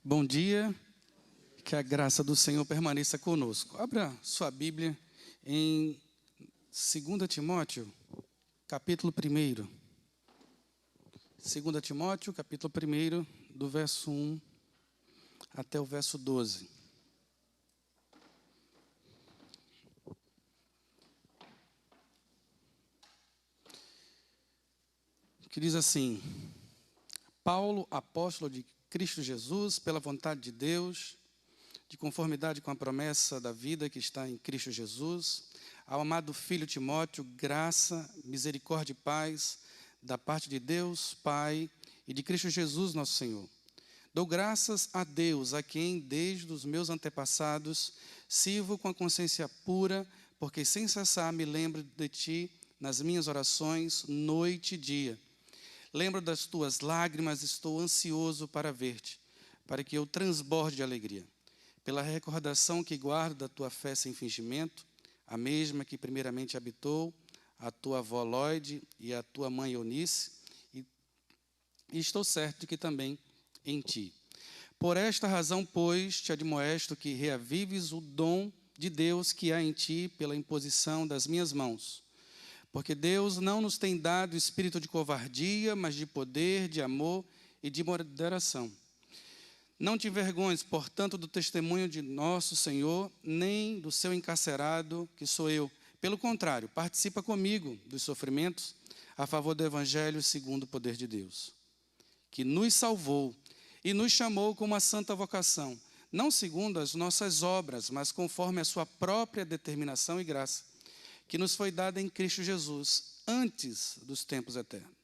Bom dia, que a graça do Senhor permaneça conosco. Abra sua Bíblia em 2 Timóteo, capítulo 1. 2 Timóteo, capítulo 1, do verso 1 até o verso 12. Que diz assim: Paulo, apóstolo de Cristo Jesus, pela vontade de Deus, de conformidade com a promessa da vida que está em Cristo Jesus, ao amado filho Timóteo, graça, misericórdia e paz, da parte de Deus, Pai, e de Cristo Jesus, nosso Senhor. Dou graças a Deus, a quem, desde os meus antepassados, sirvo com a consciência pura, porque sem cessar me lembro de Ti nas minhas orações, noite e dia. Lembro das tuas lágrimas, estou ansioso para ver-te, para que eu transborde de alegria. Pela recordação que guardo da tua fé sem fingimento, a mesma que primeiramente habitou a tua avó Lóide e a tua mãe Eunice, e estou certo de que também em ti. Por esta razão, pois, te admoesto que reavives o dom de Deus que há em ti pela imposição das minhas mãos. Porque Deus não nos tem dado espírito de covardia, mas de poder, de amor e de moderação. Não te envergonhes, portanto, do testemunho de nosso Senhor, nem do seu encarcerado, que sou eu. Pelo contrário, participa comigo dos sofrimentos a favor do Evangelho segundo o poder de Deus, que nos salvou e nos chamou com uma santa vocação, não segundo as nossas obras, mas conforme a sua própria determinação e graça, que nos foi dada em Cristo Jesus, antes dos tempos eternos.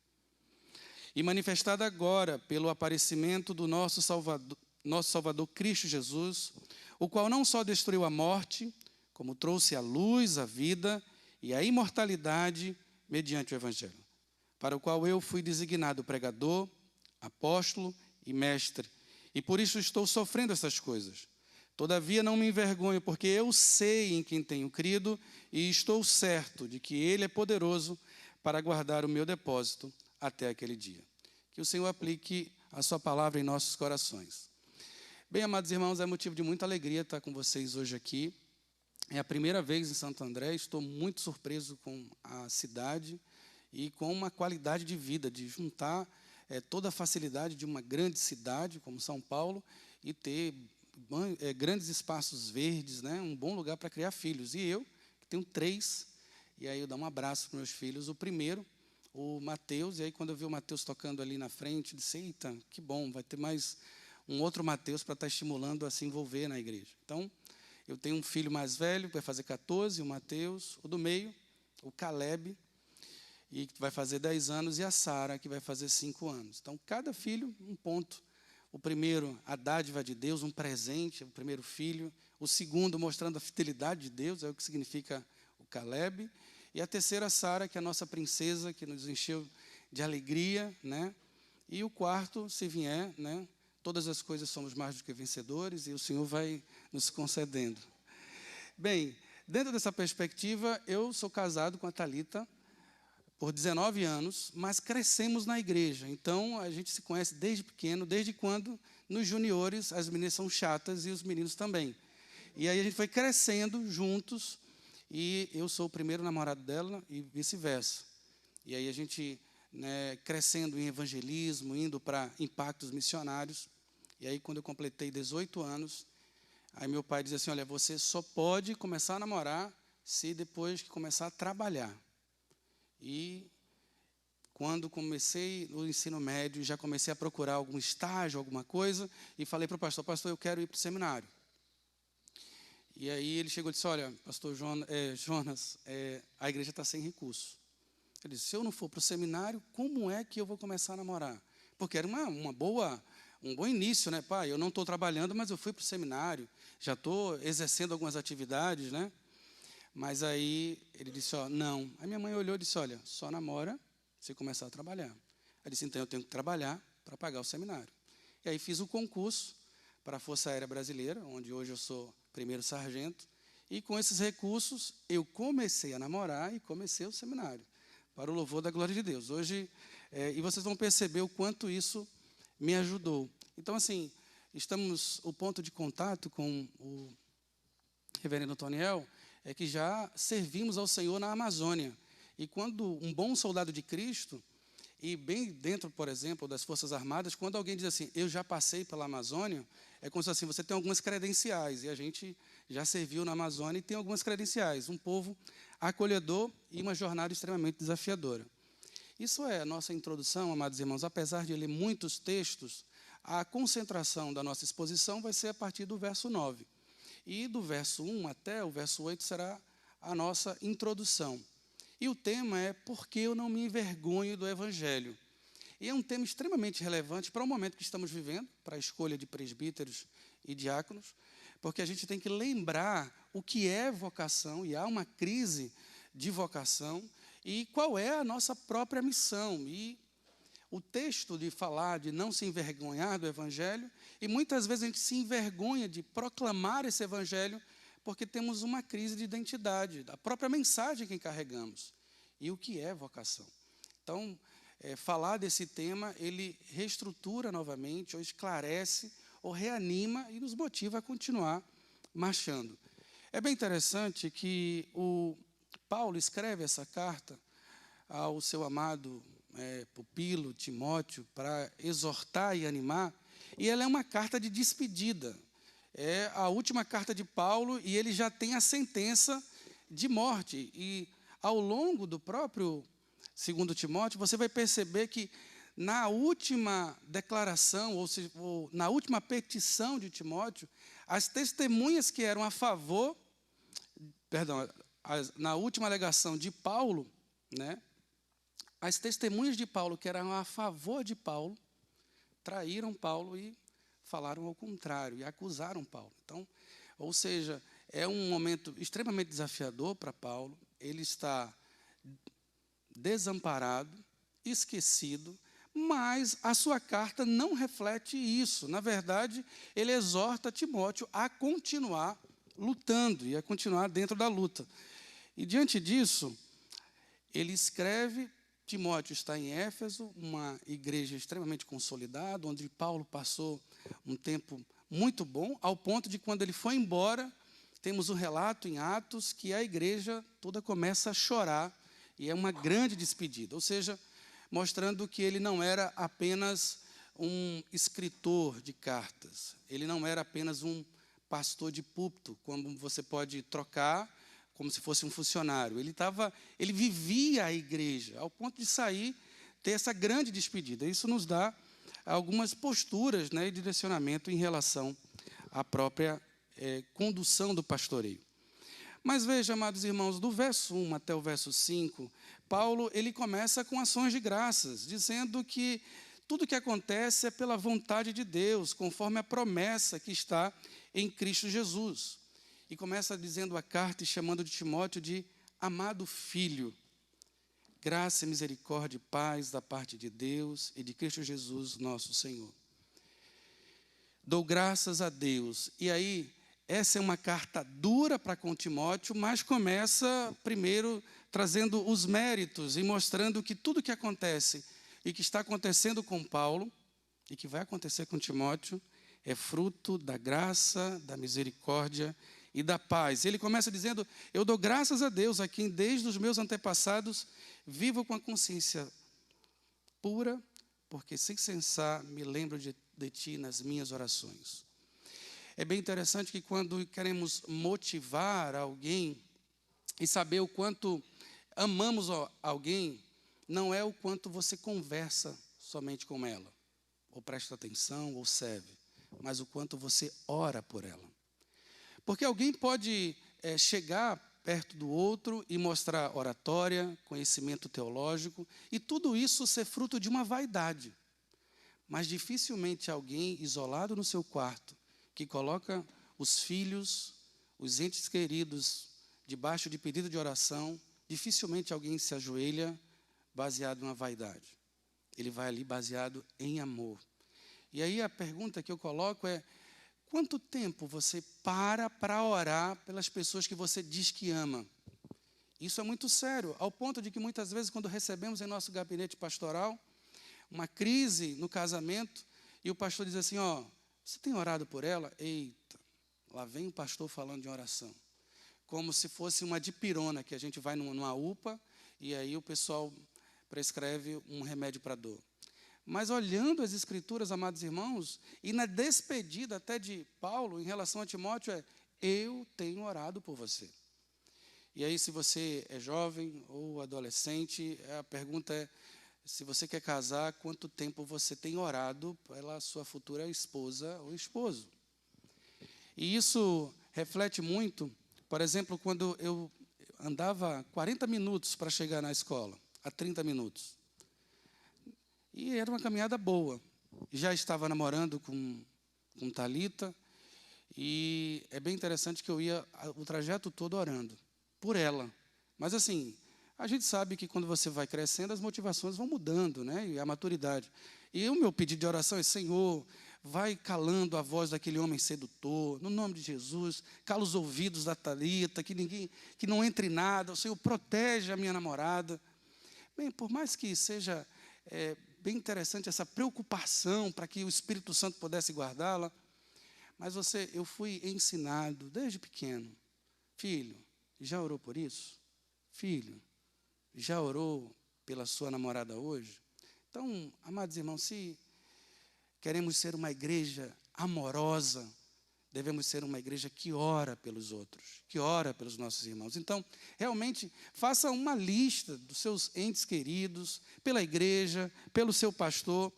E manifestada agora pelo aparecimento do nosso Salvador Cristo Jesus, o qual não só destruiu a morte, como trouxe a luz, a vida e a imortalidade mediante o Evangelho, para o qual eu fui designado pregador, apóstolo e mestre, e por isso estou sofrendo essas coisas. Todavia não me envergonho, porque eu sei em quem tenho crido e estou certo de que Ele é poderoso para guardar o meu depósito até aquele dia. Que o Senhor aplique a sua palavra em nossos corações. Bem, amados irmãos, é motivo de muita alegria estar com vocês hoje aqui. É a primeira vez em Santo André, estou muito surpreso com a cidade e com uma qualidade de vida, de juntar toda a facilidade de uma grande cidade como São Paulo e ter grandes espaços verdes, né? Um bom lugar para criar filhos. E eu, que tenho 3, e aí eu dou um abraço para meus filhos. O primeiro, o Mateus, e aí quando eu vi o Mateus tocando ali na frente, disse, eita, que bom, vai ter mais um outro Mateus para estar estimulando a se envolver na igreja. Então, eu tenho um filho mais velho, que vai fazer 14, o Mateus, o do meio, o Caleb, e que vai fazer 10 anos, e a Sara, que vai fazer 5 anos. Então, cada filho, um ponto. O primeiro, a dádiva de Deus, um presente, o primeiro filho. O segundo, mostrando a fidelidade de Deus, é o que significa o Caleb. E a terceira, Sara, que é a nossa princesa, que nos encheu de alegria, né? E o quarto, se vier, né? Todas as coisas somos mais do que vencedores, e o Senhor vai nos concedendo. Bem, dentro dessa perspectiva, eu sou casado com a Thalita por 19 anos, mas crescemos na igreja. Então, a gente se conhece desde pequeno, desde quando, nos juniores, as meninas são chatas e os meninos também. E aí a gente foi crescendo juntos, e eu sou o primeiro namorado dela e vice-versa. E aí a gente, né, crescendo em evangelismo, indo para impactos missionários. E aí, quando eu completei 18 anos, aí meu pai dizia assim, olha, você só pode começar a namorar se depois que começar a trabalhar. E quando comecei o ensino médio, já comecei a procurar algum estágio, alguma coisa, e falei para o pastor, eu quero ir para o seminário. E aí ele chegou e disse, olha, pastor Jonas, a igreja está sem recurso. Ele disse, se eu não for para o seminário, como é que eu vou começar a namorar? Porque era um bom início, né, pai? Eu não estou trabalhando, mas eu fui para o seminário, já estou exercendo algumas atividades, né? Mas aí ele disse, não. Aí minha mãe olhou e disse, olha, só namora se começar a trabalhar. Aí disse, então eu tenho que trabalhar para pagar o seminário. E aí fiz o concurso para a Força Aérea Brasileira, onde hoje eu sou primeiro sargento, e com esses recursos eu comecei a namorar e comecei o seminário, para o louvor da glória de Deus. Hoje, e vocês vão perceber o quanto isso me ajudou. Então, assim, o ponto de contato com o reverendo Toniel é que já servimos ao Senhor na Amazônia. E quando um bom soldado de Cristo, e bem dentro, por exemplo, das Forças Armadas, quando alguém diz assim, eu já passei pela Amazônia, é como se assim, você tem algumas credenciais, e a gente já serviu na Amazônia e tem algumas credenciais, um povo acolhedor e uma jornada extremamente desafiadora. Isso é a nossa introdução, amados irmãos. Apesar de ler muitos textos, a concentração da nossa exposição vai ser a partir do verso 9. E do verso 1 até o verso 8 será a nossa introdução. E o tema é Por que eu não me envergonho do Evangelho? E é um tema extremamente relevante para o momento que estamos vivendo, para a escolha de presbíteros e diáconos, porque a gente tem que lembrar o que é vocação, e há uma crise de vocação, e qual é a nossa própria missão. E o texto de falar de não se envergonhar do Evangelho, e muitas vezes a gente se envergonha de proclamar esse Evangelho, porque temos uma crise de identidade, da própria mensagem que carregamos, e o que é vocação. Então, falar desse tema, ele reestrutura novamente, ou esclarece, ou reanima, e nos motiva a continuar marchando. É bem interessante que o Paulo escreve essa carta ao seu amado pupilo, Timóteo, para exortar e animar, e ela é uma carta de despedida. É a última carta de Paulo, e ele já tem a sentença de morte. E ao longo do próprio 2 Timóteo, você vai perceber que na última declaração, ou na última petição de Timóteo, as testemunhas que eram a favor, na última alegação de Paulo, né, as testemunhas de Paulo que eram a favor de Paulo, traíram Paulo e falaram ao contrário, e acusaram Paulo. Então, ou seja, é um momento extremamente desafiador para Paulo. Ele está desamparado, esquecido, mas a sua carta não reflete isso. Na verdade, ele exorta Timóteo a continuar lutando e a continuar dentro da luta. E diante disso, ele escreve, Timóteo está em Éfeso, uma igreja extremamente consolidada, onde Paulo passou um tempo muito bom, ao ponto de quando ele foi embora, temos um relato em Atos que a igreja toda começa a chorar, e é uma grande despedida, ou seja, mostrando que ele não era apenas um escritor de cartas, ele não era apenas um pastor de púlpito, como você pode trocar, como se fosse um funcionário. Ele vivia a igreja, ao ponto de sair, ter essa grande despedida. Isso nos dá algumas posturas, né, e direcionamento em relação à própria condução do pastoreio. Mas veja, amados irmãos, do verso 1 até o verso 5, Paulo ele começa com ações de graças, dizendo que tudo que acontece é pela vontade de Deus, conforme a promessa que está em Cristo Jesus. E começa dizendo a carta e chamando de Timóteo de amado filho. Graça, misericórdia e paz da parte de Deus e de Cristo Jesus, nosso Senhor. Dou graças a Deus. E aí, essa é uma carta dura para com Timóteo, mas começa primeiro trazendo os méritos e mostrando que tudo que acontece e que está acontecendo com Paulo e que vai acontecer com Timóteo é fruto da graça, da misericórdia e da paz. Ele começa dizendo, eu dou graças a Deus a quem desde os meus antepassados vivo com a consciência pura, porque sem cessar me lembro de ti nas minhas orações. É bem interessante que quando queremos motivar alguém e saber o quanto amamos alguém, não é o quanto você conversa somente com ela, ou presta atenção, ou serve, mas o quanto você ora por ela. Porque alguém pode chegar perto do outro e mostrar oratória, conhecimento teológico, e tudo isso ser fruto de uma vaidade. Mas dificilmente alguém isolado no seu quarto, que coloca os filhos, os entes queridos, debaixo de pedido de oração, dificilmente alguém se ajoelha baseado em uma vaidade. Ele vai ali baseado em amor. E aí a pergunta que eu coloco é, quanto tempo você para orar pelas pessoas que você diz que ama? Isso é muito sério, ao ponto de que muitas vezes quando recebemos em nosso gabinete pastoral uma crise no casamento, e o pastor diz assim, Você tem orado por ela? Eita, lá vem o pastor falando de oração. Como se fosse uma dipirona, que a gente vai numa UPA e aí o pessoal prescreve um remédio para dor. Mas olhando as Escrituras, amados irmãos, e na despedida até de Paulo em relação a Timóteo, eu tenho orado por você. E aí, se você é jovem ou adolescente, a pergunta é, se você quer casar, quanto tempo você tem orado pela sua futura esposa ou esposo? E isso reflete muito, por exemplo, quando eu andava 40 minutos para chegar na escola, a 30 minutos. E era uma caminhada boa. Já estava namorando com Thalita, e é bem interessante que eu ia o trajeto todo orando por ela. Mas assim, a gente sabe que quando você vai crescendo, as motivações vão mudando, né? E a maturidade. E o meu pedido de oração é, Senhor, vai calando a voz daquele homem sedutor, no nome de Jesus, cala os ouvidos da Thalita, que não entre nada, o Senhor protege a minha namorada. Bem, por mais que seja bem interessante essa preocupação para que o Espírito Santo pudesse guardá-la, mas eu fui ensinado desde pequeno, filho, já orou por isso? Filho, já orou pela sua namorada hoje? Então, amados irmãos, se queremos ser uma igreja amorosa, devemos ser uma igreja que ora pelos outros, que ora pelos nossos irmãos. Então, realmente, faça uma lista dos seus entes queridos, pela igreja, pelo seu pastor,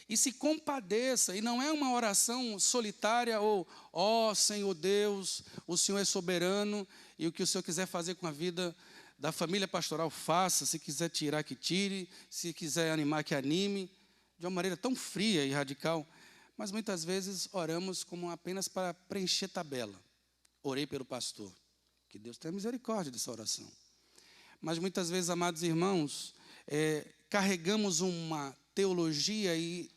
e se compadeça, e não é uma oração solitária ou, ó Senhor Deus, o Senhor é soberano, e o que o Senhor quiser fazer com a vida da família pastoral, faça, se quiser tirar, que tire, se quiser animar, que anime, de uma maneira tão fria e radical, mas muitas vezes oramos como apenas para preencher tabela. Orei pelo pastor, que Deus tenha misericórdia dessa oração. Mas muitas vezes, amados irmãos, carregamos uma teologia e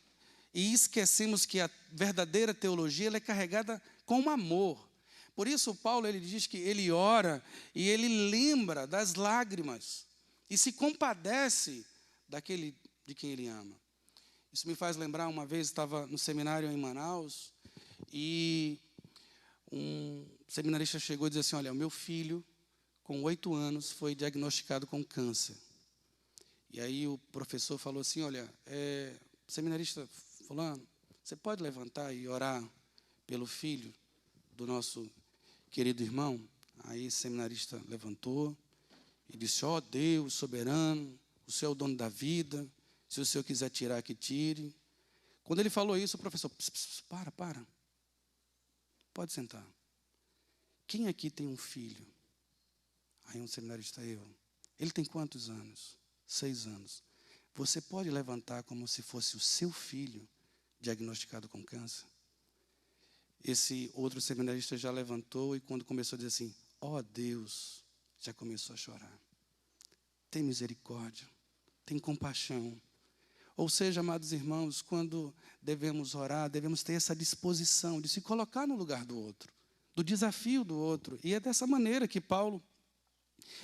esquecemos que a verdadeira teologia ela é carregada com amor. Por isso, Paulo ele diz que ele ora e ele lembra das lágrimas e se compadece daquele de quem ele ama. Isso me faz lembrar, uma vez estava no seminário em Manaus e um seminarista chegou e disse assim, olha, o meu filho, com 8 anos, foi diagnosticado com câncer. E aí o professor falou assim, olha, seminarista fulano, você pode levantar e orar pelo filho do nosso querido irmão? Aí o seminarista levantou e disse, ó Deus soberano, o Senhor é o dono da vida, se o Senhor quiser tirar, que tire. Quando ele falou isso, o professor, para. Pode sentar. Quem aqui tem um filho? Aí um seminarista, eu. Ele tem quantos anos? 6 anos. Você pode levantar como se fosse o seu filho diagnosticado com câncer? Esse outro seminarista já levantou e quando começou a dizer assim, ó Deus, já começou a chorar. Tem misericórdia, tem compaixão. Ou seja, amados irmãos, quando devemos orar, devemos ter essa disposição de se colocar no lugar do outro, do desafio do outro. E é dessa maneira que Paulo,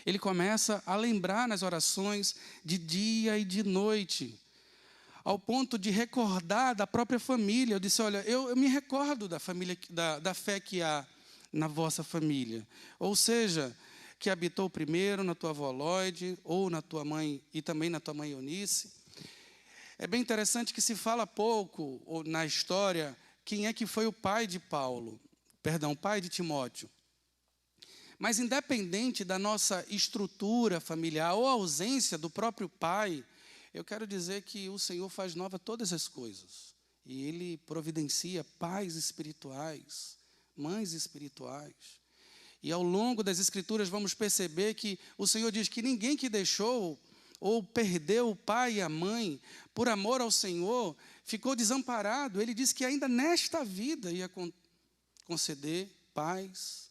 ele começa a lembrar nas orações de dia e de noite, ao ponto de recordar da própria família. Eu disse, olha, eu me recordo da família, da fé que há na vossa família. Ou seja, que habitou primeiro na tua avó Lloyd, ou na tua mãe, e também na tua mãe Eunice. É bem interessante que se fala pouco na história quem é que foi o pai de Paulo, o pai de Timóteo. Mas independente da nossa estrutura familiar ou ausência do próprio pai, eu quero dizer que o Senhor faz nova todas as coisas. E Ele providencia pais espirituais, mães espirituais. E ao longo das Escrituras vamos perceber que o Senhor diz que ninguém que deixou ou perdeu o pai e a mãe por amor ao Senhor ficou desamparado. Ele diz que ainda nesta vida ia conceder pais,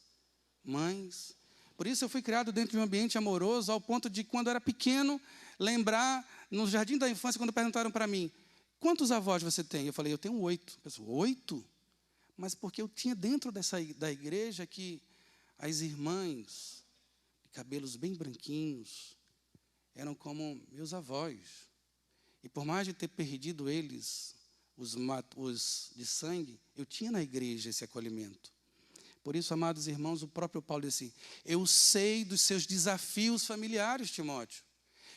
mães. Por isso eu fui criado dentro de um ambiente amoroso, ao ponto de, quando era pequeno, lembrar, no jardim da infância, quando perguntaram para mim, quantos avós você tem? Eu falei, eu tenho 8. Pessoal, 8? Mas porque eu tinha dentro da igreja que as irmãs, de cabelos bem branquinhos, eram como meus avós. E por mais de ter perdido eles os de sangue, eu tinha na igreja esse acolhimento. Por isso, amados irmãos, o próprio Paulo disse assim, eu sei dos seus desafios familiares, Timóteo.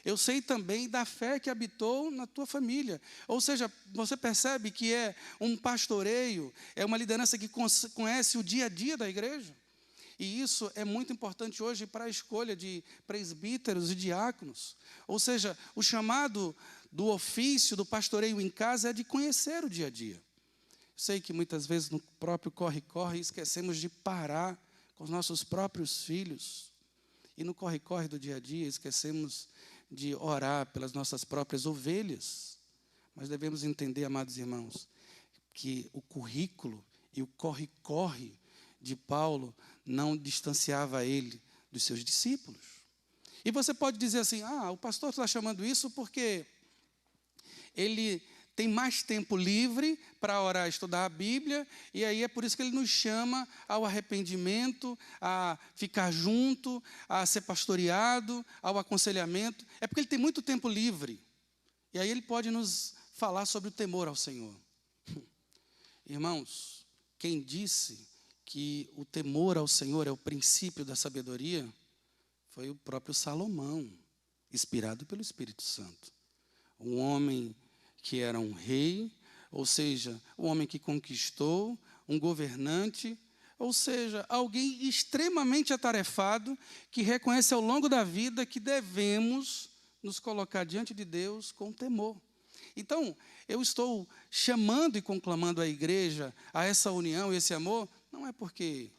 Eu sei também da fé que habitou na tua família. Ou seja, você percebe que é um pastoreio, é uma liderança que conhece o dia a dia da igreja. E isso é muito importante hoje para a escolha de presbíteros e diáconos. Ou seja, o chamado do ofício, do pastoreio em casa é de conhecer o dia a dia. Sei que muitas vezes no próprio corre-corre esquecemos de parar com os nossos próprios filhos. E no corre-corre do dia a dia esquecemos de orar pelas nossas próprias ovelhas. Mas devemos entender, amados irmãos, que o currículo e o corre-corre de Paulo não distanciava ele dos seus discípulos. E você pode dizer assim, o pastor está chamando isso porque ele tem mais tempo livre para orar e estudar a Bíblia, e aí é por isso que ele nos chama ao arrependimento, a ficar junto, a ser pastoreado, ao aconselhamento. É porque ele tem muito tempo livre. E aí ele pode nos falar sobre o temor ao Senhor. Irmãos, quem disse que o temor ao Senhor é o princípio da sabedoria foi o próprio Salomão, inspirado pelo Espírito Santo. Um homem que era um rei, ou seja, um homem que conquistou, um governante, ou seja, alguém extremamente atarefado, que reconhece ao longo da vida que devemos nos colocar diante de Deus com temor. Então, eu estou chamando e conclamando a igreja a essa união e esse amor, não é porque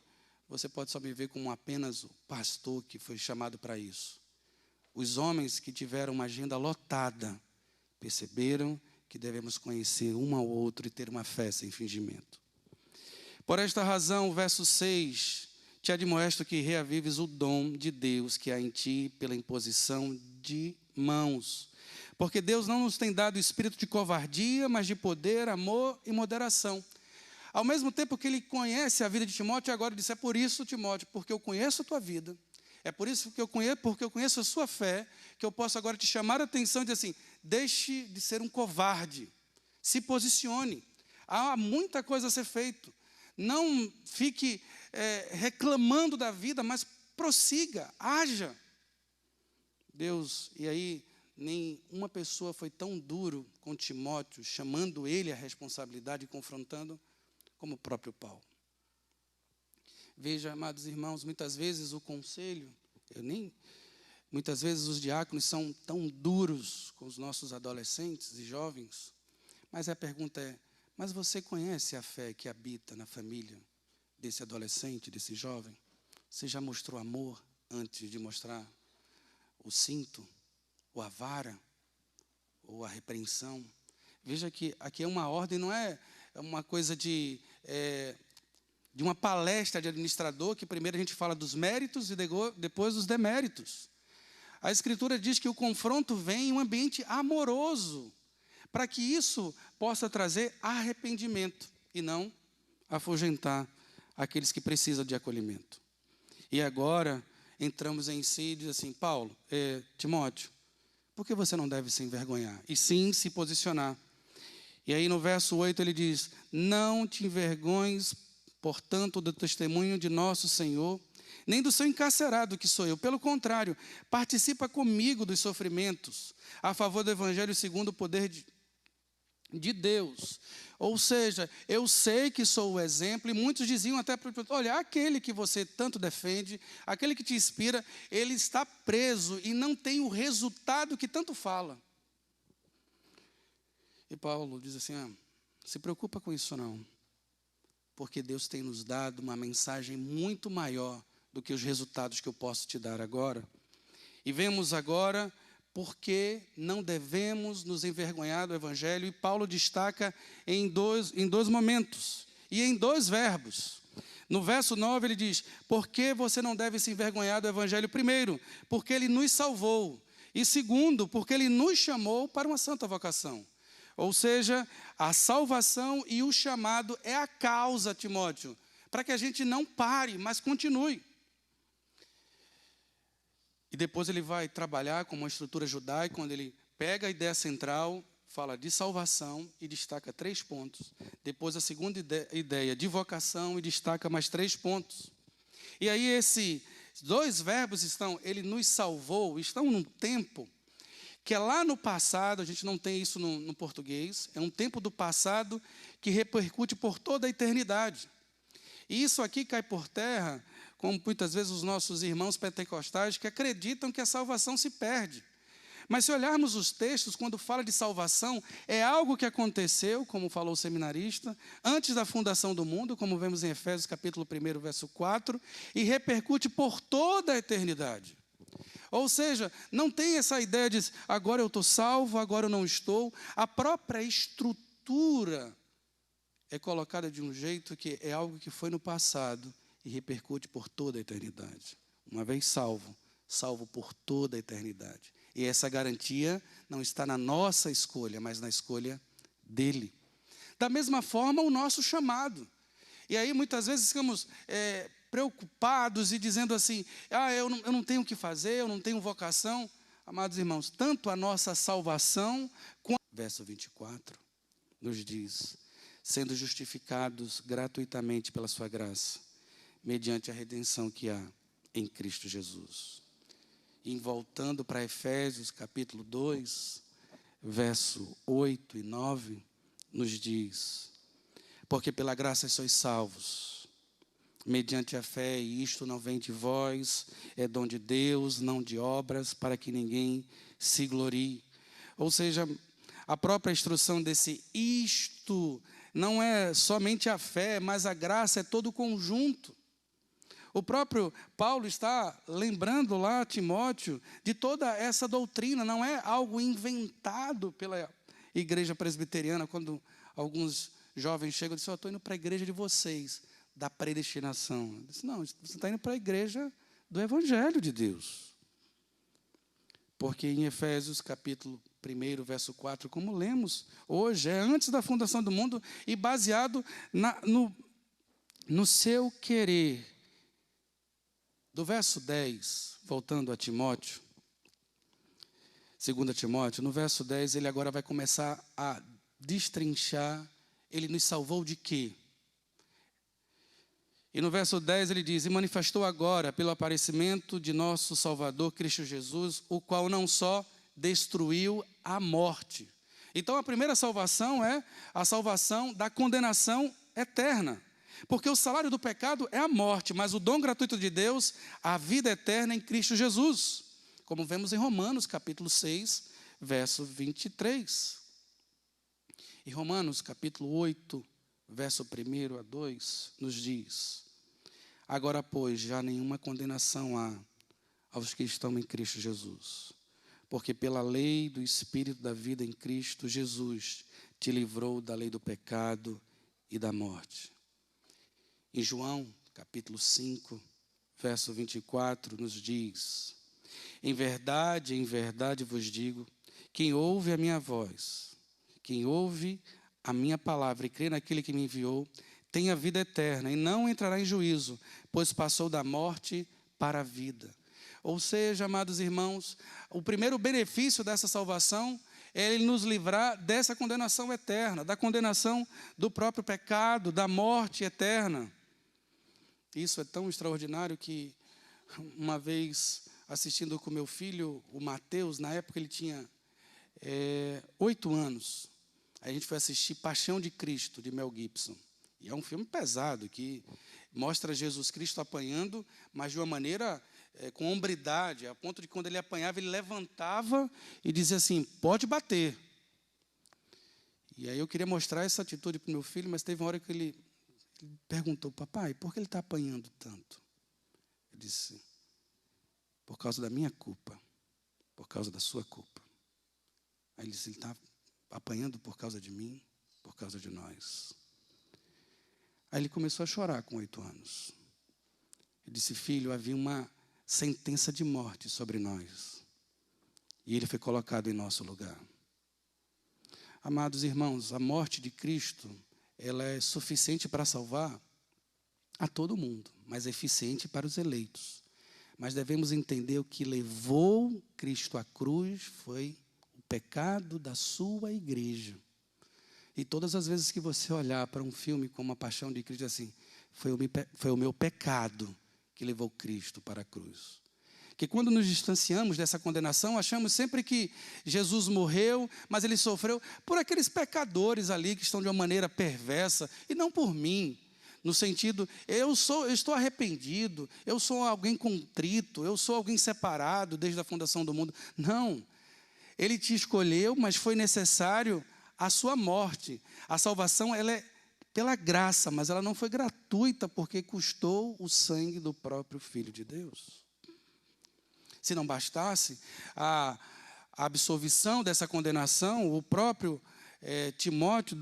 você pode só me ver como apenas o pastor que foi chamado para isso. Os homens que tiveram uma agenda lotada perceberam que devemos conhecer um ao outro e ter uma fé sem fingimento. Por esta razão, o verso 6, te admoesto que reavives o dom de Deus que há em ti pela imposição de mãos. Porque Deus não nos tem dado espírito de covardia, mas de poder, amor e moderação. Ao mesmo tempo que ele conhece a vida de Timóteo, agora ele diz, é por isso, Timóteo, porque eu conheço a tua vida, é por isso que porque eu conheço a sua fé, que eu posso agora te chamar a atenção e dizer assim, deixe de ser um covarde, se posicione. Há muita coisa a ser feito. Não fique reclamando da vida, mas prossiga, haja. Deus, e aí nem uma pessoa foi tão duro com Timóteo, chamando ele à responsabilidade e confrontando, como o próprio Paulo. Veja, amados irmãos, muitas vezes o conselho, muitas vezes os diáconos são tão duros com os nossos adolescentes e jovens, mas a pergunta é, mas você conhece a fé que habita na família desse adolescente, desse jovem? Você já mostrou amor antes de mostrar o cinto, ou a vara, ou a repreensão? Veja que aqui é uma ordem, não é uma coisa de uma palestra de administrador, que primeiro a gente fala dos méritos e depois dos deméritos. A Escritura diz que o confronto vem em um ambiente amoroso, para que isso possa trazer arrependimento e não afugentar aqueles que precisam de acolhimento. E agora entramos em si e diz assim, Paulo, Timóteo, por que você não deve se envergonhar? E sim se posicionar. E aí no verso 8 ele diz, não te envergonhes, portanto, do testemunho de nosso Senhor, nem do seu encarcerado, que sou eu. Pelo contrário, participa comigo dos sofrimentos, a favor do Evangelho segundo o poder de Deus. Ou seja, eu sei que sou o exemplo, e muitos diziam até, olha, aquele que você tanto defende, aquele que te inspira, ele está preso e não tem o resultado que tanto fala. E Paulo diz assim, se preocupa com isso não, porque Deus tem nos dado uma mensagem muito maior do que os resultados que eu posso te dar agora. E vemos agora porque não devemos nos envergonhar do Evangelho, e Paulo destaca em dois momentos, e em dois verbos. No verso 9 ele diz, porque você não deve se envergonhar do Evangelho? Primeiro, porque ele nos salvou, e segundo, porque ele nos chamou para uma santa vocação. Ou seja, a salvação e o chamado é a causa, Timóteo, para que a gente não pare, mas continue. E depois ele vai trabalhar com uma estrutura judaica, quando ele pega a ideia central, fala de salvação e destaca 3 pontos. Depois a segunda ideia de vocação e destaca mais 3 pontos. E aí esses 2 verbos ele nos salvou, estão num tempo que é lá no passado, a gente não tem isso no português, é um tempo do passado que repercute por toda a eternidade. E isso aqui cai por terra, como muitas vezes os nossos irmãos pentecostais que acreditam que a salvação se perde. Mas se olharmos os textos, quando fala de salvação, é algo que aconteceu, como falou o seminarista, antes da fundação do mundo, como vemos em Efésios capítulo 1, verso 4, e repercute por toda a eternidade. Ou seja, não tem essa ideia de agora eu estou salvo, agora eu não estou. A própria estrutura é colocada de um jeito que é algo que foi no passado e repercute por toda a eternidade. Uma vez salvo, salvo por toda a eternidade. E essa garantia não está na nossa escolha, mas na escolha dele. Da mesma forma, o nosso chamado. E aí, muitas vezes, ficamos preocupados e dizendo assim, eu não tenho o que fazer, eu não tenho vocação. Amados irmãos, tanto a nossa salvação, quanto... Verso 24, nos diz, sendo justificados gratuitamente pela sua graça, mediante a redenção que há em Cristo Jesus. E voltando para Efésios, capítulo 2, verso 8 e 9, nos diz, porque pela graça sois salvos, mediante a fé, e isto não vem de vós, é dom de Deus, não de obras, para que ninguém se glorie. Ou seja, a própria instrução desse isto não é somente a fé, mas a graça é todo o conjunto. O próprio Paulo está lembrando lá a Timóteo de toda essa doutrina, não é algo inventado pela igreja presbiteriana, quando alguns jovens chegam e dizem, eu estou indo para a igreja de vocês, da predestinação. Eu disse, não, você está indo para a igreja do Evangelho de Deus. Porque em Efésios capítulo 1, verso 4, como lemos hoje, é antes da fundação do mundo e baseado no seu querer. Do verso 10, voltando a Timóteo, 2 Timóteo, no verso 10, ele agora vai começar a destrinchar, ele nos salvou de quê? E no verso 10 ele diz, e manifestou agora pelo aparecimento de nosso Salvador Cristo Jesus, o qual não só destruiu a morte. Então a primeira salvação é a salvação da condenação eterna. Porque o salário do pecado é a morte, mas o dom gratuito de Deus, a vida eterna em Cristo Jesus. Como vemos em Romanos capítulo 6, verso 23. Em Romanos capítulo 8, verso 1 a 2, nos diz, agora, pois, já nenhuma condenação há aos que estão em Cristo Jesus, porque pela lei do Espírito da vida em Cristo Jesus te livrou da lei do pecado e da morte. Em João, capítulo 5, verso 24, nos diz, em verdade vos digo, quem ouve a minha voz, quem ouve a minha palavra e crê naquele que me enviou, tem a vida eterna e não entrará em juízo, pois passou da morte para a vida. Ou seja, amados irmãos, o primeiro benefício dessa salvação é ele nos livrar dessa condenação eterna, da condenação do próprio pecado, da morte eterna. Isso é tão extraordinário que uma vez assistindo com meu filho, o Mateus, na época ele tinha 8 anos, a gente foi assistir Paixão de Cristo, de Mel Gibson. E é um filme pesado, que mostra Jesus Cristo apanhando, mas de uma maneira com hombridade, a ponto de quando ele apanhava, ele levantava e dizia assim, pode bater. E aí eu queria mostrar essa atitude para o meu filho, mas teve uma hora que ele perguntou, papai, por que ele está apanhando tanto? Eu disse, por causa da minha culpa, por causa da sua culpa. Aí ele disse, ele está apanhando por causa de mim, por causa de nós. Aí ele começou a chorar com 8 anos. Ele disse, filho, havia uma sentença de morte sobre nós. E ele foi colocado em nosso lugar. Amados irmãos, a morte de Cristo, ela é suficiente para salvar a todo mundo, mas é eficiente para os eleitos. Mas devemos entender o que levou Cristo à cruz foi o pecado da sua igreja. E todas as vezes que você olhar para um filme como A Paixão de Cristo, assim, foi o meu pecado que levou Cristo para a cruz. Que quando nos distanciamos dessa condenação, achamos sempre que Jesus morreu, mas ele sofreu por aqueles pecadores ali que estão de uma maneira perversa, e não por mim. No sentido, eu estou arrependido, eu sou alguém contrito, eu sou alguém separado desde a fundação do mundo. Não, ele te escolheu, mas foi necessário a sua morte. A salvação, ela é pela graça, mas ela não foi gratuita, porque custou o sangue do próprio Filho de Deus. Se não bastasse a absolvição dessa condenação, o próprio Timóteo,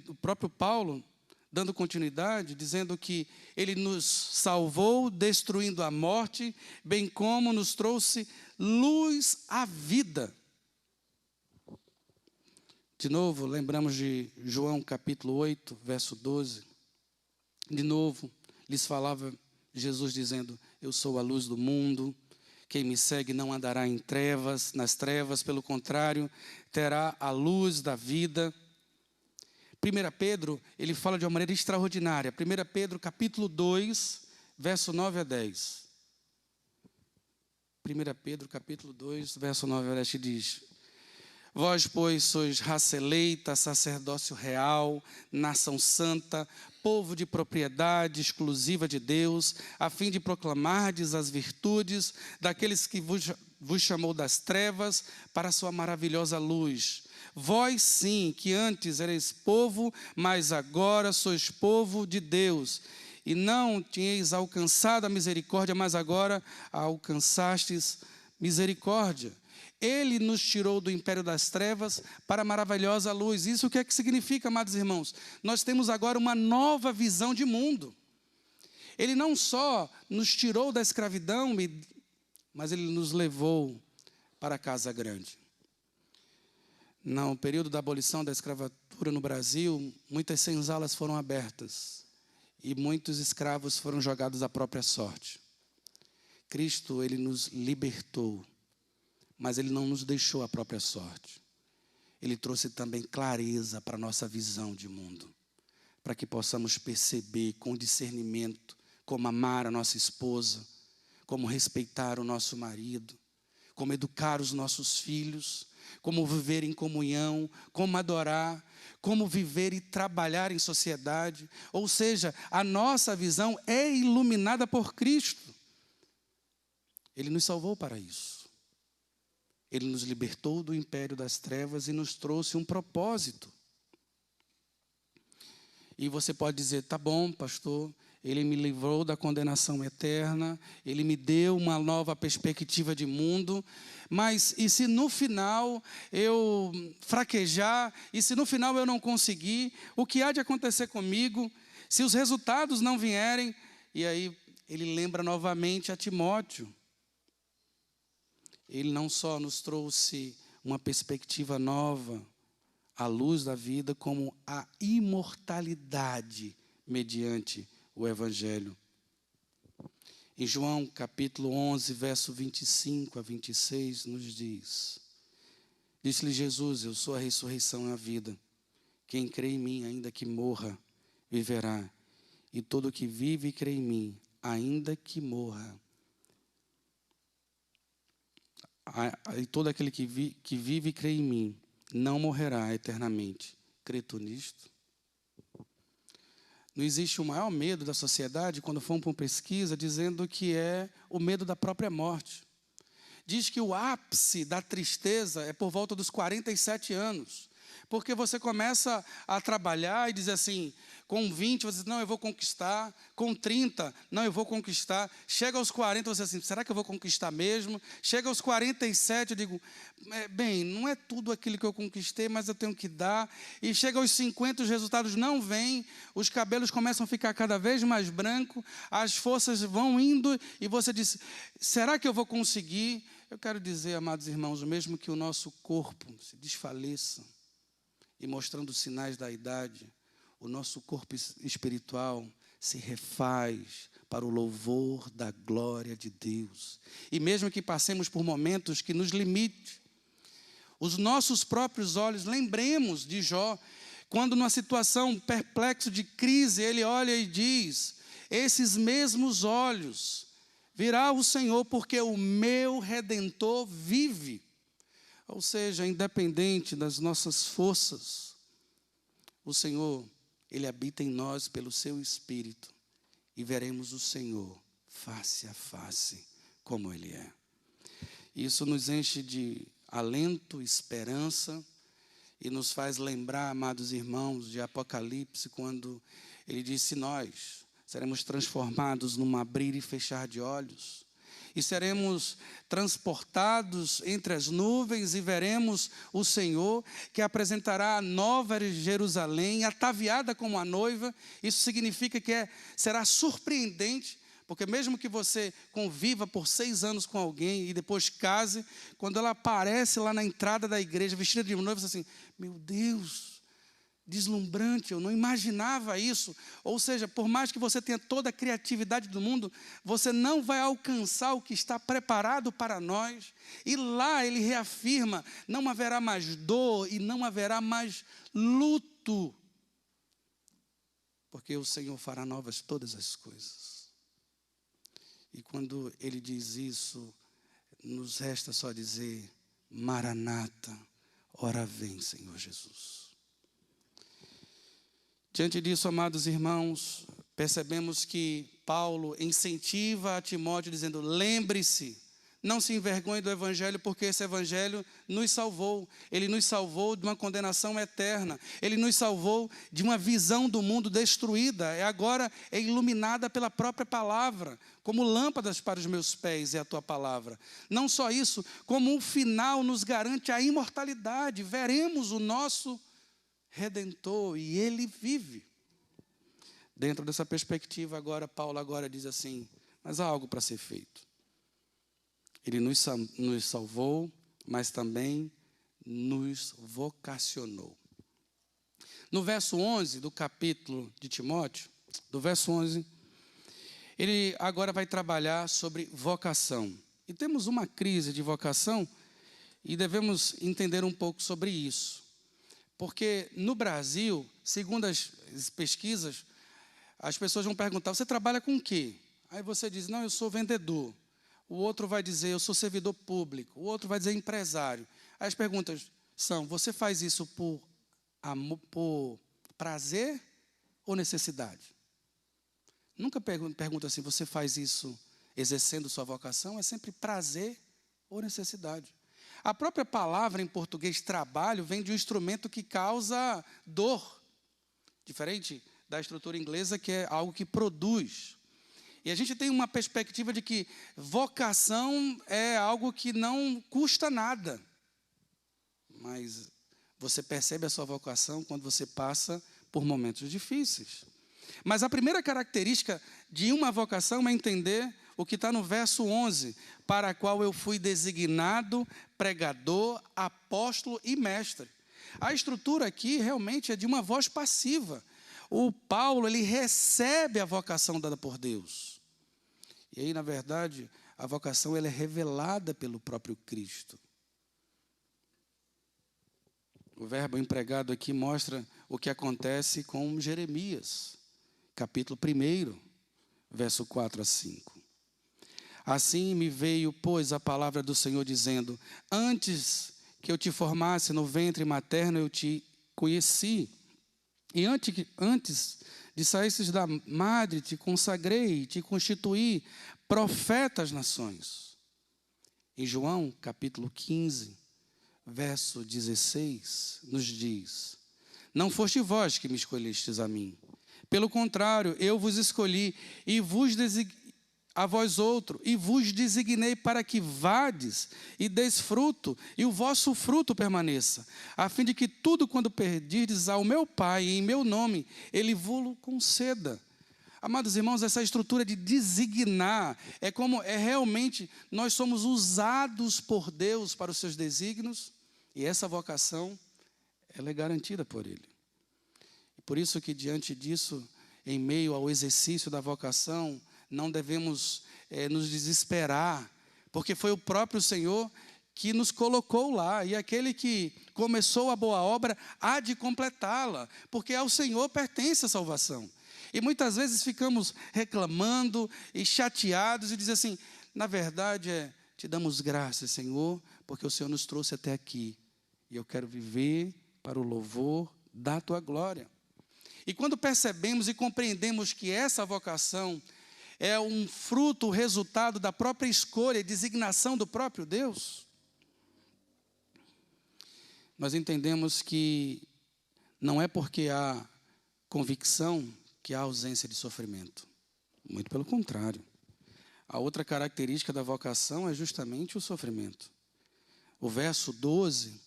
o próprio Paulo, dando continuidade, dizendo que ele nos salvou, destruindo a morte, bem como nos trouxe luz à vida. De novo, lembramos de João capítulo 8, verso 12. De novo, lhes falava Jesus dizendo: eu sou a luz do mundo. Quem me segue não andará nas trevas, pelo contrário, terá a luz da vida. 1 Pedro, ele fala de uma maneira extraordinária. 1 Pedro, capítulo 2, verso 9 a 10. 1 Pedro, capítulo 2, verso 9 a 10, que diz: vós, pois, sois raça eleita, sacerdócio real, nação santa, povo de propriedade exclusiva de Deus, a fim de proclamardes as virtudes daqueles que vos chamou das trevas para a sua maravilhosa luz. Vós sim, que antes erais povo, mas agora sois povo de Deus. E não tinhais alcançado a misericórdia, mas agora alcançastes misericórdia. Ele nos tirou do império das trevas para a maravilhosa luz. Isso o que é que significa, amados irmãos? Nós temos agora uma nova visão de mundo. Ele não só nos tirou da escravidão, mas ele nos levou para a casa grande. No período da abolição da escravatura no Brasil, muitas senzalas foram abertas e muitos escravos foram jogados à própria sorte. Cristo, ele nos libertou, mas ele não nos deixou à própria sorte. Ele trouxe também clareza para a nossa visão de mundo, para que possamos perceber com discernimento como amar a nossa esposa, como respeitar o nosso marido, como educar os nossos filhos, como viver em comunhão, como adorar, como viver e trabalhar em sociedade. Ou seja, a nossa visão é iluminada por Cristo. Ele nos salvou para isso. Ele nos libertou do império das trevas e nos trouxe um propósito. E você pode dizer: tá bom, pastor, ele me livrou da condenação eterna, ele me deu uma nova perspectiva de mundo, mas e se no final eu fraquejar, e se no final eu não conseguir, o que há de acontecer comigo, se os resultados não vierem? E aí ele lembra novamente a Timóteo. Ele não só nos trouxe uma perspectiva nova, a luz da vida, como a imortalidade mediante o Evangelho. Em João capítulo 11, verso 25 a 26, nos diz: disse-lhe Jesus: eu sou a ressurreição e a vida. Quem crê em mim, ainda que morra, viverá. E todo que vive e crê em mim, ainda que morra, e todo aquele que vive e crê em mim, não morrerá eternamente. Crê tu nisto? Não existe o maior medo da sociedade, quando fomos para uma pesquisa, dizendo que é o medo da própria morte. Diz que o ápice da tristeza é por volta dos 47 anos. Porque você começa a trabalhar e diz assim, com 20 você diz: não, eu vou conquistar. Com 30, não, eu vou conquistar. Chega aos 40, você diz assim: será que eu vou conquistar mesmo? Chega aos 47, eu digo: bem, não é tudo aquilo que eu conquistei, mas eu tenho que dar. E chega aos 50, os resultados não vêm, os cabelos começam a ficar cada vez mais brancos, as forças vão indo, e você diz: será que eu vou conseguir? Eu quero dizer, amados irmãos, mesmo que o nosso corpo se desfaleça, e mostrando sinais da idade, o nosso corpo espiritual se refaz para o louvor da glória de Deus. E mesmo que passemos por momentos que nos limite, Os nossos próprios olhos, lembremos de Jó, quando numa situação perplexa de crise, ele olha e diz: esses mesmos olhos virá o Senhor, porque o meu Redentor vive. Ou seja, independente das nossas forças, o Senhor, Ele habita em nós pelo seu Espírito, e veremos o Senhor face a face, como Ele é. Isso nos enche de alento, esperança, e nos faz lembrar, amados irmãos, de Apocalipse, quando ele disse: nós seremos transformados num abrir e fechar de olhos, e seremos transportados entre as nuvens, e veremos o Senhor, que apresentará a nova Jerusalém, ataviada como a noiva. Isso significa que será surpreendente, porque mesmo que você conviva por 6 anos com alguém e depois case, quando ela aparece lá na entrada da igreja, vestida de noiva, você diz assim: meu Deus, deslumbrante, eu não imaginava isso. Ou seja, por mais que você tenha toda a criatividade do mundo, você não vai alcançar o que está preparado para nós. E lá ele reafirma: não haverá mais dor e não haverá mais luto, porque o Senhor fará novas todas as coisas. E quando ele diz isso, nos resta só dizer: Maranata, ora vem, Senhor Jesus. Diante disso, amados irmãos, percebemos que Paulo incentiva a Timóteo dizendo: lembre-se, não se envergonhe do Evangelho, porque esse Evangelho nos salvou. Ele nos salvou de uma condenação eterna. Ele nos salvou de uma visão do mundo destruída. Agora é iluminada pela própria palavra, como lâmpadas para os meus pés é a tua palavra. Não só isso, como um final nos garante a imortalidade. Veremos o nosso Redentor, e Ele vive. Dentro dessa perspectiva, Paulo diz assim: mas há algo para ser feito. Ele nos salvou, mas também nos vocacionou. No verso 11 do capítulo de Timóteo, do verso 11, ele agora vai trabalhar sobre vocação. E temos uma crise de vocação e devemos entender um pouco sobre isso. Porque no Brasil, segundo as pesquisas, as pessoas vão perguntar: você trabalha com o quê? Aí você diz: não, eu sou vendedor. O outro vai dizer: eu sou servidor público. O outro vai dizer: empresário. Aí as perguntas são: você faz isso por amor, por prazer ou necessidade? Nunca pergunta assim: você faz isso exercendo sua vocação? É sempre prazer ou necessidade. A própria palavra em português trabalho vem de um instrumento que causa dor, diferente da estrutura inglesa, que é algo que produz. E a gente tem uma perspectiva de que vocação é algo que não custa nada. Mas você percebe a sua vocação quando você passa por momentos difíceis. Mas a primeira característica de uma vocação é entender o que está no verso 11, para a qual eu fui designado pregador, apóstolo e mestre. A estrutura aqui realmente é de uma voz passiva. O Paulo, ele recebe a vocação dada por Deus. E aí, na verdade, a vocação ela é revelada pelo próprio Cristo. O verbo empregado aqui mostra o que acontece com Jeremias, capítulo 1, verso 4 a 5. Assim me veio, pois, a palavra do Senhor, dizendo: antes que eu te formasse no ventre materno, eu te conheci. E antes de saísses da madre, te consagrei, te constituí profeta às nações. Em João, capítulo 15, verso 16, nos diz: não foste vós que me escolhestes a mim. Pelo contrário, eu vos escolhi e vos designei a vós outro, e vos designei para que vades e deis fruto, e o vosso fruto permaneça, a fim de que tudo quando pedirdes ao meu Pai em meu nome, Ele vos conceda. Amados irmãos, essa estrutura de designar é realmente nós somos usados por Deus para os seus desígnios, e essa vocação ela é garantida por Ele. E por isso que diante disso, em meio ao exercício da vocação, não devemos nos desesperar, porque foi o próprio Senhor que nos colocou lá, e aquele que começou a boa obra há de completá-la, porque ao Senhor pertence a salvação. E muitas vezes ficamos reclamando e chateados e dizem assim, na verdade te damos graças, Senhor, porque o Senhor nos trouxe até aqui, e eu quero viver para o louvor da tua glória. E quando percebemos e compreendemos que essa vocação é um fruto, o resultado da própria escolha e designação do próprio Deus, nós entendemos que não é porque há convicção que há ausência de sofrimento. Muito pelo contrário. A outra característica da vocação é justamente o sofrimento. O verso 12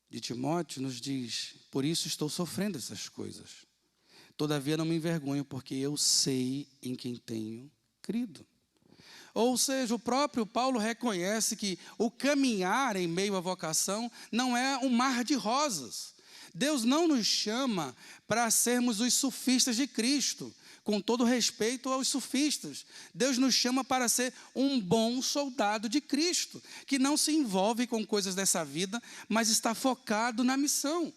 de Timóteo nos diz, por isso estou sofrendo essas coisas. Todavia não me envergonho, porque eu sei em quem tenho crido. Ou seja, o próprio Paulo reconhece que o caminhar em meio à vocação não é um mar de rosas. Deus não nos chama para sermos os sufistas de Cristo, com todo respeito aos sufistas. Deus nos chama para ser um bom soldado de Cristo, que não se envolve com coisas dessa vida, mas está focado na missão.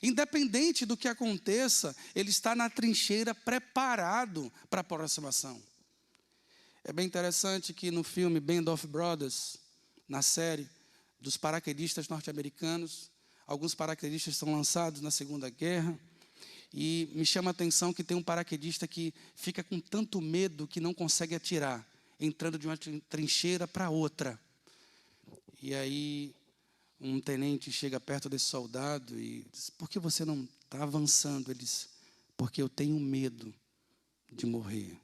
Independente do que aconteça, ele está na trincheira preparado para a aproximação. É bem interessante que no filme Band of Brothers, na série dos paraquedistas norte-americanos, alguns paraquedistas são lançados na Segunda Guerra, e me chama a atenção que tem um paraquedista que fica com tanto medo que não consegue atirar, entrando de uma trincheira para outra. E aí um tenente chega perto desse soldado e diz, por que você não está avançando? Ele diz, porque eu tenho medo de morrer.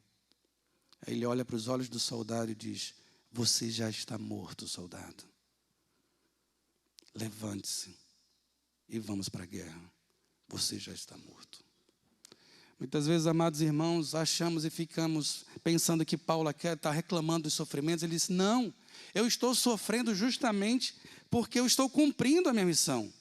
Aí ele olha para os olhos do soldado e diz, você já está morto, soldado. Levante-se e vamos para a guerra. Você já está morto. Muitas vezes, amados irmãos, achamos e ficamos pensando que Paulo está reclamando dos sofrimentos. Ele diz, não, eu estou sofrendo justamente porque eu estou cumprindo a minha missão.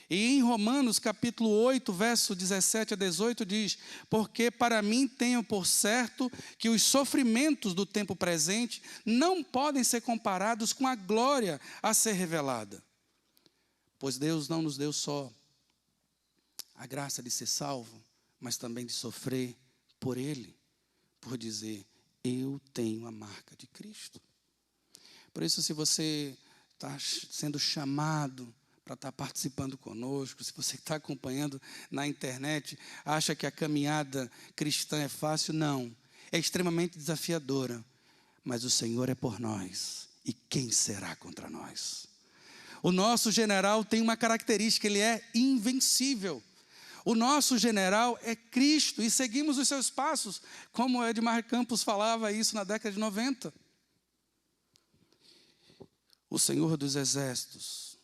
E em Romanos capítulo 8, verso 17 a 18 diz, porque para mim tenho por certo que os sofrimentos do tempo presente não podem ser comparados com a glória a ser revelada. Pois Deus não nos deu só a graça de ser salvo, mas também de sofrer por Ele, por dizer, eu tenho a marca de Cristo. Por isso, se você está sendo chamado para estar participando conosco, se você está acompanhando na internet, acha que a caminhada cristã é fácil, não. É extremamente desafiadora, mas o Senhor é por nós, e quem será contra nós? O nosso general tem uma característica, ele é invencível. O nosso general é Cristo, e seguimos os seus passos, como Edmar Campos falava isso na década de 90. O Senhor dos Exércitos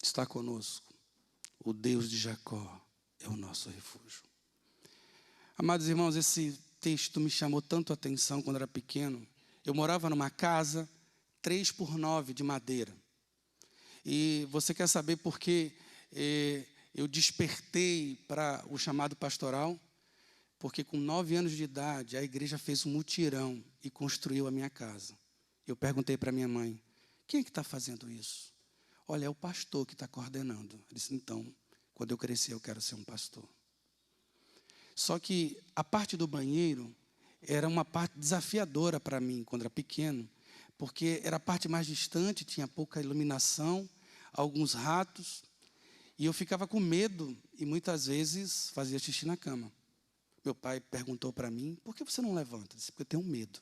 está conosco. O Deus de Jacó é o nosso refúgio. Amados irmãos, esse texto me chamou tanto a atenção quando era pequeno. Eu morava numa casa 3x9 de madeira. E você quer saber por que eu despertei para o chamado pastoral? Porque com 9 anos de idade, a igreja fez um mutirão e construiu a minha casa. Eu perguntei para minha mãe, quem é que está fazendo isso? Olha, é o pastor que está coordenando. Eu disse, então, quando eu crescer, eu quero ser um pastor. Só que a parte do banheiro era uma parte desafiadora para mim, quando era pequeno, porque era a parte mais distante, tinha pouca iluminação, alguns ratos, e eu ficava com medo e muitas vezes fazia xixi na cama. Meu pai perguntou para mim, por que você não levanta? Eu disse, porque eu tenho medo.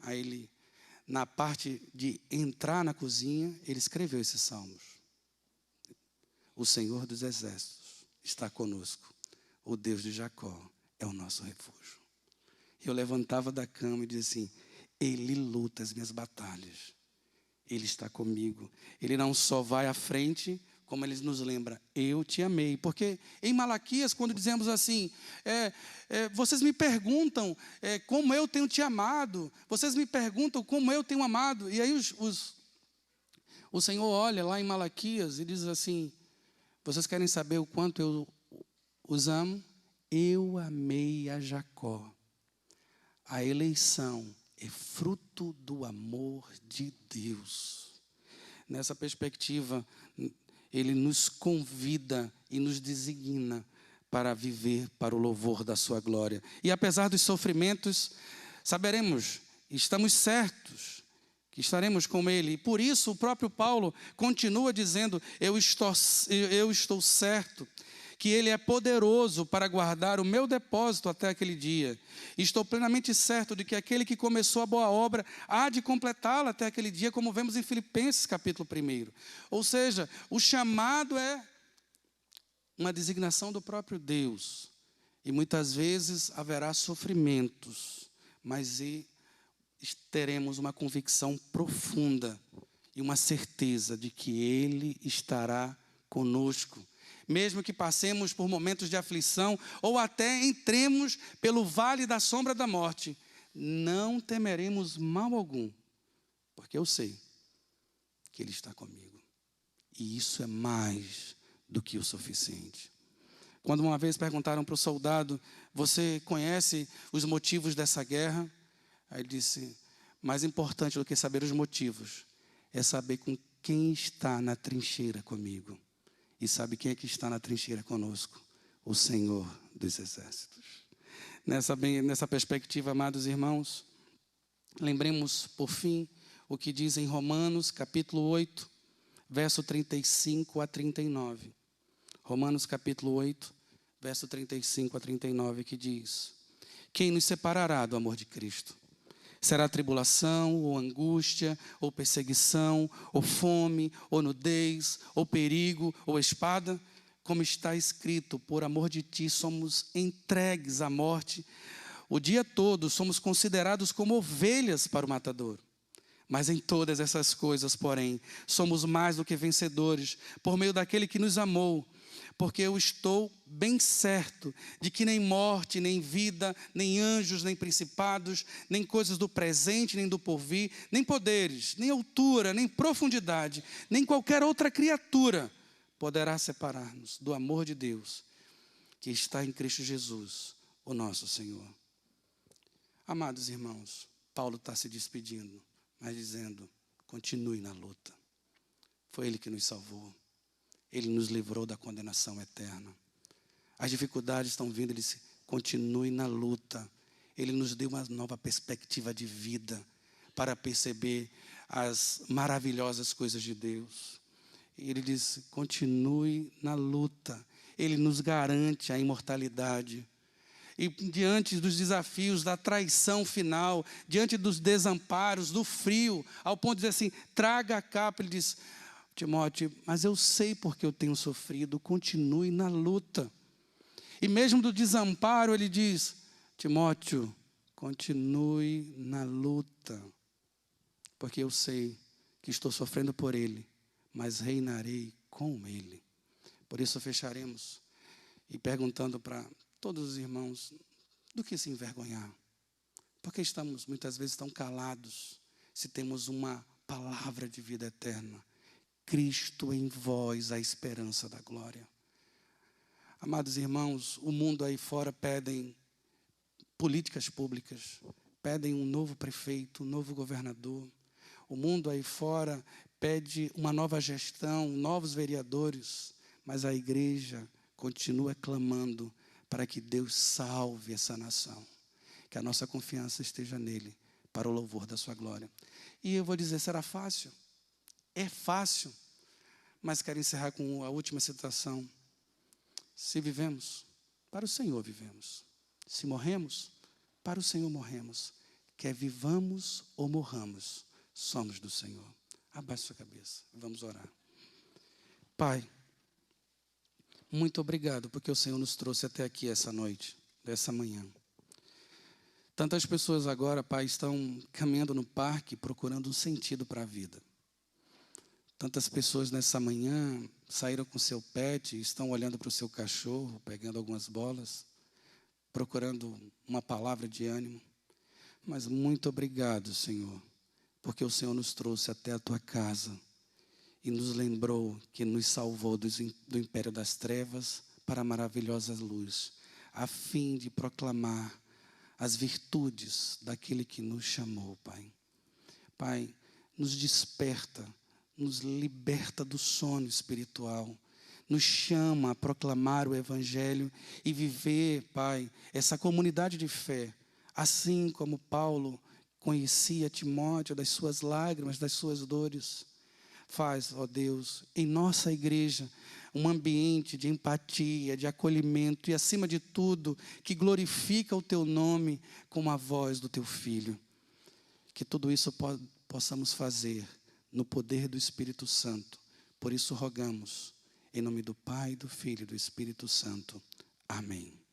Aí ele, na parte de entrar na cozinha, ele escreveu esses salmos. O Senhor dos Exércitos está conosco. O Deus de Jacó é o nosso refúgio. Eu levantava da cama e dizia assim, Ele luta as minhas batalhas. Ele está comigo. Ele não só vai à frente, como Ele nos lembra, eu te amei. Porque em Malaquias, quando dizemos assim, vocês me perguntam como eu tenho te amado, vocês me perguntam como eu tenho amado. E aí o Senhor olha lá em Malaquias e diz assim, vocês querem saber o quanto eu os amo? Eu amei a Jacó. A eleição é fruto do amor de Deus. Nessa perspectiva, Ele nos convida e nos designa para viver para o louvor da sua glória. E apesar dos sofrimentos, saberemos, estamos certos que estaremos com Ele. E por isso o próprio Paulo continua dizendo, eu estou certo que Ele é poderoso para guardar o meu depósito até aquele dia. Estou plenamente certo de que aquele que começou a boa obra há de completá-la até aquele dia, como vemos em Filipenses capítulo 1. Ou seja, o chamado é uma designação do próprio Deus. E muitas vezes haverá sofrimentos, mas teremos uma convicção profunda e uma certeza de que Ele estará conosco. Mesmo que passemos por momentos de aflição ou até entremos pelo vale da sombra da morte, não temeremos mal algum, porque eu sei que Ele está comigo. E isso é mais do que o suficiente. Quando uma vez perguntaram para o soldado, você conhece os motivos dessa guerra? Aí ele disse, mais importante do que saber os motivos, é saber com quem está na trincheira comigo. E sabe quem é que está na trincheira conosco? O Senhor dos Exércitos. Nessa perspectiva, amados irmãos, lembremos, por fim, o que diz em Romanos, capítulo 8, verso 35 a 39. Romanos, capítulo 8, verso 35 a 39, que diz, quem nos separará do amor de Cristo? Será tribulação, ou angústia, ou perseguição, ou fome, ou nudez, ou perigo, ou espada? Como está escrito, por amor de ti somos entregues à morte. O dia todo somos considerados como ovelhas para o matador. Mas em todas essas coisas, porém, somos mais do que vencedores, por meio daquele que nos amou. Porque eu estou bem certo de que nem morte, nem vida, nem anjos, nem principados, nem coisas do presente, nem do porvir, nem poderes, nem altura, nem profundidade, nem qualquer outra criatura poderá separar-nos do amor de Deus que está em Cristo Jesus, o nosso Senhor. Amados irmãos, Paulo está se despedindo, mas dizendo, continue na luta. Foi Ele que nos salvou. Ele nos livrou da condenação eterna. As dificuldades estão vindo, Ele disse, continue na luta. Ele nos deu uma nova perspectiva de vida para perceber as maravilhosas coisas de Deus. Ele disse, continue na luta. Ele nos garante a imortalidade. E diante dos desafios, da traição final, diante dos desamparos, do frio, ao ponto de dizer assim, traga a capa, ele diz, Timóteo, mas eu sei porque eu tenho sofrido, continue na luta. E mesmo do desamparo, ele diz, Timóteo, continue na luta, porque eu sei que estou sofrendo por ele, mas reinarei com ele. Por isso fecharemos e perguntando para todos os irmãos, do que se envergonhar? Porque estamos muitas vezes tão calados, se temos uma palavra de vida eterna. Cristo em vós, a esperança da glória. Amados irmãos, o mundo aí fora pedem políticas públicas, pedem um novo prefeito, um novo governador. O mundo aí fora pede uma nova gestão, novos vereadores, mas a igreja continua clamando para que Deus salve essa nação, que a nossa confiança esteja nele, para o louvor da sua glória. E eu vou dizer, será fácil? É fácil, mas quero encerrar com a última citação. Se vivemos, para o Senhor vivemos. Se morremos, para o Senhor morremos. Quer vivamos ou morramos, somos do Senhor. Abaixe sua cabeça, vamos orar. Pai, muito obrigado, porque o Senhor nos trouxe até aqui essa noite, dessa manhã. Tantas pessoas agora, Pai, estão caminhando no parque, procurando um sentido para a vida. Tantas pessoas nessa manhã saíram com seu pet, estão olhando para o seu cachorro, pegando algumas bolas, procurando uma palavra de ânimo. Mas muito obrigado, Senhor, porque o Senhor nos trouxe até a tua casa e nos lembrou que nos salvou do império das trevas para a maravilhosa luz, a fim de proclamar as virtudes daquele que nos chamou, Pai. Pai, nos desperta, nos liberta do sono espiritual, nos chama a proclamar o Evangelho e viver, Pai, essa comunidade de fé, assim como Paulo conhecia Timóteo das suas lágrimas, das suas dores. Faz, ó Deus, em nossa igreja, um ambiente de empatia, de acolhimento e, acima de tudo, que glorifica o Teu nome com a voz do Teu Filho. Que tudo isso possamos fazer no poder do Espírito Santo. Por isso rogamos, em nome do Pai, do Filho e do Espírito Santo. Amém.